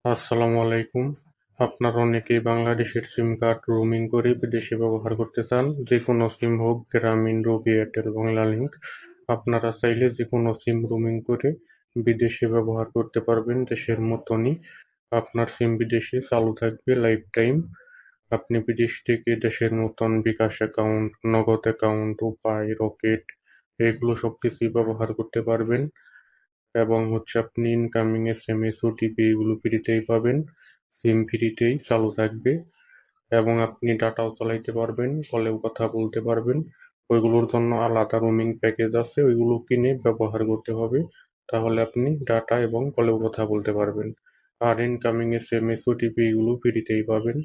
আসসালামু আলাইকুম। আপনারা অনেকেই বাংলাদেশের সিম কার্ড রোমিং করে বিদেশে ব্যবহার করতে চান। যেকোনো সিম হোক, গ্রামীণ, রবি, এয়ারটেল, বাংলালিংক। আপনারা চাইলে যেকোনো সিম রোমিং করে বিদেশে ব্যবহার করতে পারবেন দেশের মতনই। আপনার সিম বিদেশে চালু থাকবে লাইফ টাইম। আপনি বিদেশ থেকে দেশের মতন বিকাশ অ্যাকাউন্ট, নগদ অ্যাকাউন্ট, উপায়, রকেট এগুলো সবকিছুই ব্যবহার করতে পারবেন। এবং আপনি ইনকামিং এসএমএস, ওটিপি এগুলো ফ্রিতেই পাবেন। সিম ফ্রিতেই চালু থাকবে এবং আপনি ডাটাও চালাইতে পারবেন, কলেও কথা বলতে পারবেন। ওইগুলোর জন্য আলাদা রোমিং প্যাকেজ আছে, ওইগুলো কিনে ব্যবহার করতে হবে। তাহলে আপনি ডাটা এবং কলেও কথা বলতে পারবেন। আর ইনকামিং এসএমএস, ওটিপি এগুলো ফ্রিতেই পাবেন।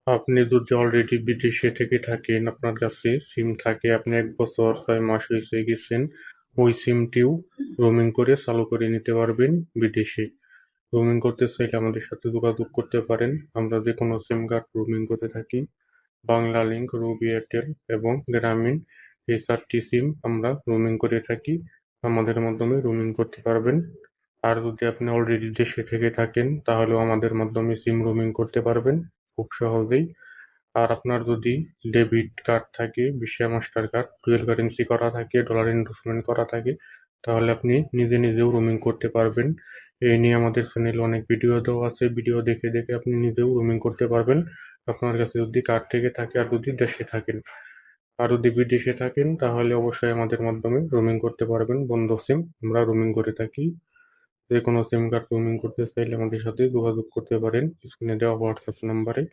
আপনি যদি অলরেডি বিদেশে থেকে থাকেন, আপনার কাছে সিম থাকে, আপনি 1 বছর 6 মাস হয়েছে গেছেন, ওই সিমটিও রোমিং করে চালু করে নিতে পারবেন বিদেশে। রোমিং করতে চাইলে আমাদের সাথে যোগাযোগ করতে পারেন। আমরা যে কোনো সিম কার্ড রোমিং করে থাকি। বাংলালিংক, রবি, এয়ারটেল এবং গ্রামীণ, এই 4টি সিম আমরা রোমিং করে থাকি। আমাদের মাধ্যমে রোমিং করতে পারবেন। আর যদি আপনি অলরেডি দেশে থেকে থাকেন, তাহলেও আমাদের মাধ্যমে সিম রোমিং করতে পারবেন খুব সহজেই। আর আপনার যদি ডেবিট কার্ড থাকে, visa, master card, dual currency করা থাকে, ডলার এন্ডোর্সমেন্ট করা থাকে, তাহলে আপনি নিজে নিজেও রোমিং করতে পারবেন। এই নিয়ে আমাদের চ্যানেলে অনেক ভিডিও দেওয়া আছে, ভিডিও দেখে দেখে আপনি নিজেও রোমিং করতে পারবেন আপনার কাছে যদি কার্ড থেকে থাকে আর যদি দেশে থাকেন। আর যদি বিদেশে থাকেন তাহলে অবশ্যই আমাদের মাধ্যমে রোমিং করতে পারবেন। বন্ধ সিম আমরা রোমিং করে থাকি। যে কোনো সিম কার্ড রোমিং করতে চাইলে আমাদের সাথে যোগাযোগ করতে পারেন স্ক্রিনে দেওয়া হোয়াটসঅ্যাপ নাম্বারে।